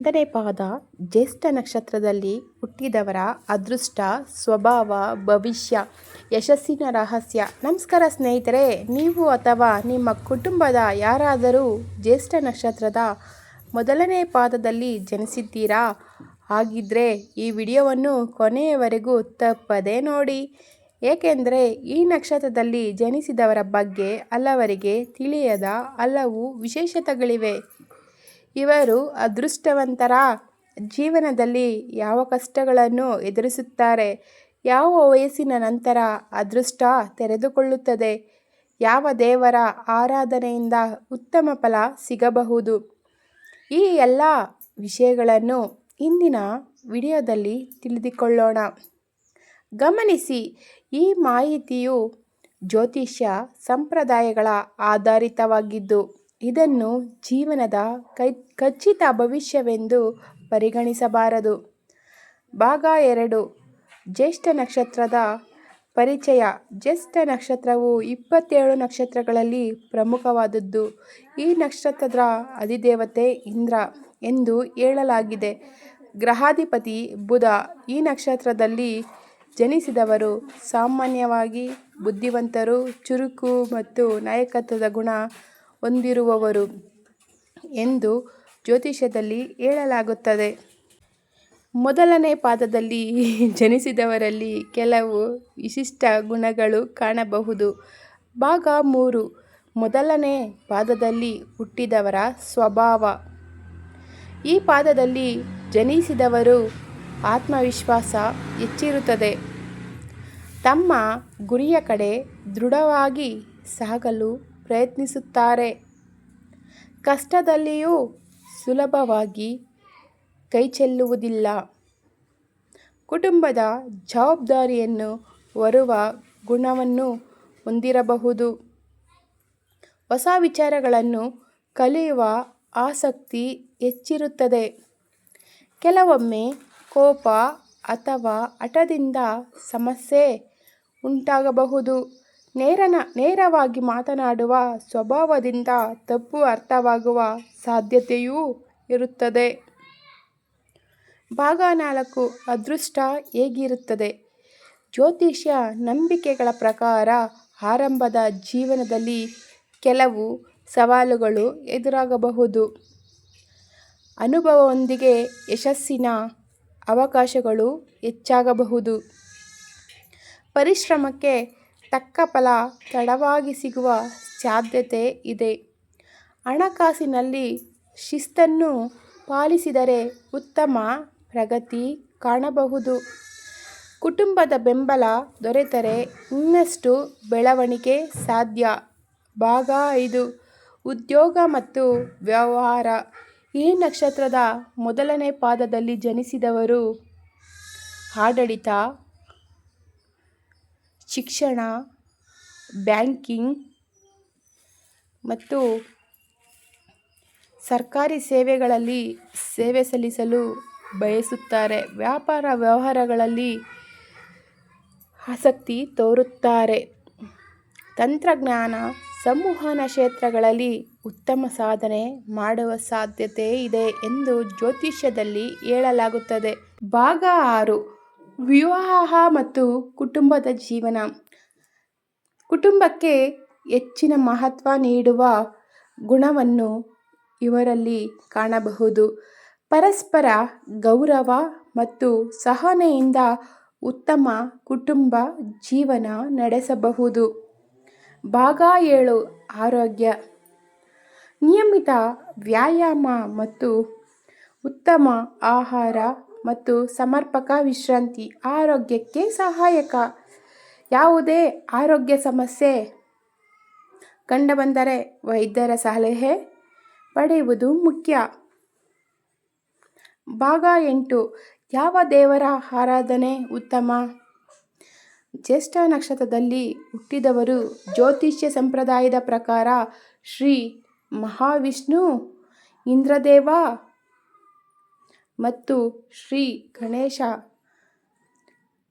ಒಂದನೇ ಪಾದ ಜ್ಯೇಷ್ಠ ನಕ್ಷತ್ರದಲ್ಲಿ ಹುಟ್ಟಿದವರ ಅದೃಷ್ಟ, ಸ್ವಭಾವ, ಭವಿಷ್ಯ, ಯಶಸ್ಸಿನ ರಹಸ್ಯ. ನಮಸ್ಕಾರ ಸ್ನೇಹಿತರೆ, ನೀವು ಅಥವಾ ನಿಮ್ಮ ಕುಟುಂಬದ ಯಾರಾದರೂ ಜ್ಯೇಷ್ಠ ನಕ್ಷತ್ರದ ಮೊದಲನೇ ಪಾದದಲ್ಲಿ ಜನಿಸಿದ್ದೀರಾ? ಹಾಗಿದ್ರೆ ಈ ವಿಡಿಯೋವನ್ನು ಕೊನೆಯವರೆಗೂ ತಪ್ಪದೇ ನೋಡಿ, ಏಕೆಂದರೆ ಈ ನಕ್ಷತ್ರದಲ್ಲಿ ಜನಿಸಿದವರ ಬಗ್ಗೆ ಹಲವರಿಗೆ ತಿಳಿಯದ ಹಲವು ವಿಶೇಷತೆಗಳಿವೆ. ಇವರು ಅದೃಷ್ಟವಂತರ ಜೀವನದಲ್ಲಿ ಯಾವ ಕಷ್ಟಗಳನ್ನು ಎದುರಿಸುತ್ತಾರೆ, ಯಾವ ವಯಸ್ಸಿನ ನಂತರ ಅದೃಷ್ಟ ತೆರೆದುಕೊಳ್ಳುತ್ತದೆ, ಯಾವ ದೇವರ ಆರಾಧನೆಯಿಂದ ಉತ್ತಮ ಫಲ ಸಿಗಬಹುದು, ಈ ಎಲ್ಲ ವಿಷಯಗಳನ್ನು ಇಂದಿನ ವಿಡಿಯೋದಲ್ಲಿ ತಿಳಿದುಕೊಳ್ಳೋಣ. ಗಮನಿಸಿ, ಈ ಮಾಹಿತಿಯು ಜ್ಯೋತಿಷ್ಯ ಸಂಪ್ರದಾಯಗಳ ಆಧಾರಿತವಾಗಿದ್ದು ಇದನ್ನು ಜೀವನದ ಖಚಿತ ಭವಿಷ್ಯವೆಂದು ಪರಿಗಣಿಸಬಾರದು. ಭಾಗ 2. ಜ್ಯೇಷ್ಠ ನಕ್ಷತ್ರದ ಪರಿಚಯ. ಜ್ಯೇಷ್ಠ ನಕ್ಷತ್ರವು 27 ನಕ್ಷತ್ರಗಳಲ್ಲಿ ಪ್ರಮುಖವಾದದ್ದು. ಈ ನಕ್ಷತ್ರದ ಅಧಿದೇವತೆ ಇಂದ್ರ ಎಂದು ಹೇಳಲಾಗಿದೆ. ಗ್ರಹಾಧಿಪತಿ ಬುಧ. ಈ ನಕ್ಷತ್ರದಲ್ಲಿ ಜನಿಸಿದವರು ಸಾಮಾನ್ಯವಾಗಿ ಬುದ್ಧಿವಂತರು, ಚುರುಕು ಮತ್ತು ನಾಯಕತ್ವದ ಗುಣ ಹೊಂದಿರುವವರು ಎಂದು ಜ್ಯೋತಿಷ್ಯದಲ್ಲಿ ಹೇಳಲಾಗುತ್ತದೆ. ಮೊದಲನೇ ಪಾದದಲ್ಲಿ ಜನಿಸಿದವರಲ್ಲಿ ಕೆಲವು ವಿಶಿಷ್ಟ ಗುಣಗಳು ಕಾಣಬಹುದು. ಭಾಗ 3. ಮೊದಲನೇ ಪಾದದಲ್ಲಿ ಹುಟ್ಟಿದವರ ಸ್ವಭಾವ. ಈ ಪಾದದಲ್ಲಿ ಜನಿಸಿದವರು ಆತ್ಮವಿಶ್ವಾಸ ಹೆಚ್ಚಿರುತ್ತದೆ. ತಮ್ಮ ಗುರಿಯ ಕಡೆ ದೃಢವಾಗಿ ಸಾಗಲು ಪ್ರಯತ್ನಿಸುತ್ತಾರೆ. ಕಷ್ಟದಲ್ಲಿಯೂ ಸುಲಭವಾಗಿ ಕೈಚೆಲ್ಲುವುದಿಲ್ಲ. ಕುಟುಂಬದ ಜವಾಬ್ದಾರಿಯನ್ನು ಹೊರುವ ಗುಣವನ್ನು ಹೊಂದಿರಬಹುದು. ಹೊಸ ವಿಚಾರಗಳನ್ನು ಕಲಿಯುವ ಆಸಕ್ತಿ ಹೆಚ್ಚಿರುತ್ತದೆ. ಕೆಲವೊಮ್ಮೆ ಕೋಪ ಅಥವಾ ಹಠದಿಂದ ಸಮಸ್ಯೆ ಉಂಟಾಗಬಹುದು. ನೇರವಾಗಿ ಮಾತನಾಡುವ ಸ್ವಭಾವದಿಂದ ತಪ್ಪು ಅರ್ಥವಾಗುವ ಸಾಧ್ಯತೆಯೂ ಇರುತ್ತದೆ. ಭಾಗ 4. ಅದೃಷ್ಟ ಹೇಗಿರುತ್ತದೆ? ಜ್ಯೋತಿಷ್ಯ ನಂಬಿಕೆಗಳ ಪ್ರಕಾರ ಆರಂಭದ ಜೀವನದಲ್ಲಿ ಕೆಲವು ಸವಾಲುಗಳು ಎದುರಾಗಬಹುದು. ಅನುಭವದೊಂದಿಗೆ ಯಶಸ್ಸಿನ ಅವಕಾಶಗಳು ಹೆಚ್ಚಾಗಬಹುದು. ಪರಿಶ್ರಮಕ್ಕೆ ತಕ್ಕ ಫಲ ತಡವಾಗಿ ಸಿಗುವ ಸಾಧ್ಯತೆ ಇದೆ. ಹಣಕಾಸಿನಲ್ಲಿ ಶಿಸ್ತನ್ನು ಪಾಲಿಸಿದರೆ ಉತ್ತಮ ಪ್ರಗತಿ ಕಾಣಬಹುದು. ಕುಟುಂಬದ ಬೆಂಬಲ ದೊರೆತರೆ ಇನ್ನಷ್ಟು ಬೆಳವಣಿಗೆ ಸಾಧ್ಯ. ಭಾಗ 5. ಉದ್ಯೋಗ ಮತ್ತು ವ್ಯವಹಾರ. ಈ ನಕ್ಷತ್ರದ ಮೊದಲನೇ ಪಾದದಲ್ಲಿ ಜನಿಸಿದವರು ಆಡಳಿತ, ಶಿಕ್ಷಣ, ಬ್ಯಾಂಕಿಂಗ್ ಮತ್ತು ಸರ್ಕಾರಿ ಸೇವೆಗಳಲ್ಲಿ ಸೇವೆ ಸಲ್ಲಿಸಲು ಬಯಸುತ್ತಾರೆ. ವ್ಯಾಪಾರ ವ್ಯವಹಾರಗಳಲ್ಲಿ ಆಸಕ್ತಿ ತೋರುತ್ತಾರೆ. ತಂತ್ರಜ್ಞಾನ, ಸಂವಹನ ಕ್ಷೇತ್ರಗಳಲ್ಲಿ ಉತ್ತಮ ಸಾಧನೆ ಮಾಡುವ ಸಾಧ್ಯತೆ ಇದೆ ಎಂದು ಜ್ಯೋತಿಷ್ಯದಲ್ಲಿ ಹೇಳಲಾಗುತ್ತದೆ. ಭಾಗ 6. ವಿವಾಹ ಮತ್ತು ಕುಟುಂಬದ ಜೀವನ. ಕುಟುಂಬಕ್ಕೆ ಹೆಚ್ಚಿನ ಮಹತ್ವ ನೀಡುವ ಗುಣವನ್ನು ಇವರಲ್ಲಿ ಕಾಣಬಹುದು. ಪರಸ್ಪರ ಗೌರವ ಮತ್ತು ಸಹನೆಯಿಂದ ಉತ್ತಮ ಕುಟುಂಬ ಜೀವನ ನಡೆಸಬಹುದು. ಭಾಗ 7. ಆರೋಗ್ಯ. ನಿಯಮಿತ ವ್ಯಾಯಾಮ ಮತ್ತು ಉತ್ತಮ ಆಹಾರ ಮತ್ತು ಸಮರ್ಪಕ ವಿಶ್ರಾಂತಿ ಆರೋಗ್ಯಕ್ಕೆ ಸಹಾಯಕ. ಯಾವುದೇ ಆರೋಗ್ಯ ಸಮಸ್ಯೆ ಕಂಡುಬಂದರೆ ವೈದ್ಯರ ಸಲಹೆ ಪಡೆಯುವುದು ಮುಖ್ಯ. ಭಾಗ 8. ಯಾವ ದೇವರ ಆರಾಧನೆ ಉತ್ತಮ? ಜ್ಯೇಷ್ಠ ನಕ್ಷತ್ರದಲ್ಲಿ ಹುಟ್ಟಿದವರು ಜ್ಯೋತಿಷ್ಯ ಸಂಪ್ರದಾಯದ ಪ್ರಕಾರ ಶ್ರೀ ಮಹಾವಿಷ್ಣು, ಇಂದ್ರದೇವ ಮತ್ತು ಶ್ರೀ ಗಣೇಶ,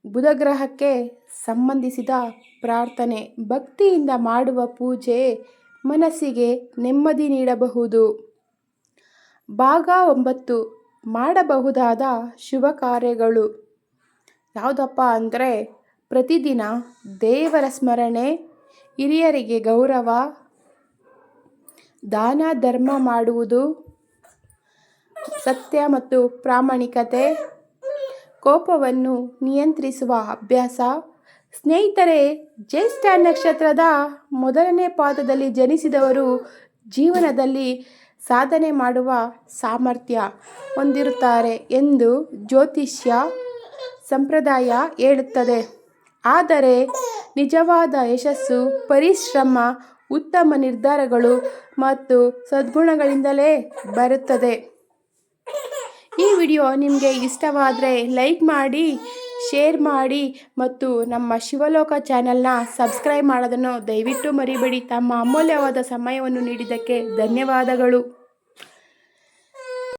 ಬುಧಗ್ರಹಕ್ಕೆ ಸಂಬಂಧಿಸಿದ ಪ್ರಾರ್ಥನೆ, ಭಕ್ತಿಯಿಂದ ಮಾಡುವ ಪೂಜೆ ಮನಸ್ಸಿಗೆ ನೆಮ್ಮದಿ ನೀಡಬಹುದು. ಭಾಗ 9. ಮಾಡಬಹುದಾದ ಶುಭ ಕಾರ್ಯಗಳು ಯಾವುದಪ್ಪ ಅಂದರೆ ಪ್ರತಿದಿನ ದೇವರ ಸ್ಮರಣೆ, ಹಿರಿಯರಿಗೆ ಗೌರವ, ದಾನ ಧರ್ಮ ಮಾಡುವುದು, ಸತ್ಯ ಮತ್ತು ಪ್ರಾಮಾಣಿಕತೆ, ಕೋಪವನ್ನು ನಿಯಂತ್ರಿಸುವ ಅಭ್ಯಾಸ. ಸ್ನೇಹಿತರೆ, ಜ್ಯೇಷ್ಠ ನಕ್ಷತ್ರದ ಮೊದಲನೇ ಪಾದದಲ್ಲಿ ಜನಿಸಿದವರು ಜೀವನದಲ್ಲಿ ಸಾಧನೆ ಮಾಡುವ ಸಾಮರ್ಥ್ಯ ಹೊಂದಿರುತ್ತಾರೆ ಎಂದು ಜ್ಯೋತಿಷ್ಯ ಸಂಪ್ರದಾಯ ಹೇಳುತ್ತದೆ. ಆದರೆ ನಿಜವಾದ ಯಶಸ್ಸು ಪರಿಶ್ರಮ, ಉತ್ತಮ ನಿರ್ಧಾರಗಳು ಮತ್ತು ಸದ್ಗುಣಗಳಿಂದಲೇ ಬರುತ್ತದೆ. ಈ ವಿಡಿಯೋ ನಿಮಗೆ ಇಷ್ಟವಾದರೆ ಲೈಕ್ ಮಾಡಿ, ಶೇರ್ ಮಾಡಿ ಮತ್ತು ನಮ್ಮ ಶಿವಲೋಕ ಚಾನೆಲ್ನ ಸಬ್ಸ್ಕ್ರೈಬ್ ಮಾಡೋದನ್ನು ದಯವಿಟ್ಟು ಮರಿಬೇಡಿ. ತಮ್ಮ ಅಮೂಲ್ಯವಾದ ಸಮಯವನ್ನು ನೀಡಿದ್ದಕ್ಕೆ ಧನ್ಯವಾದಗಳು.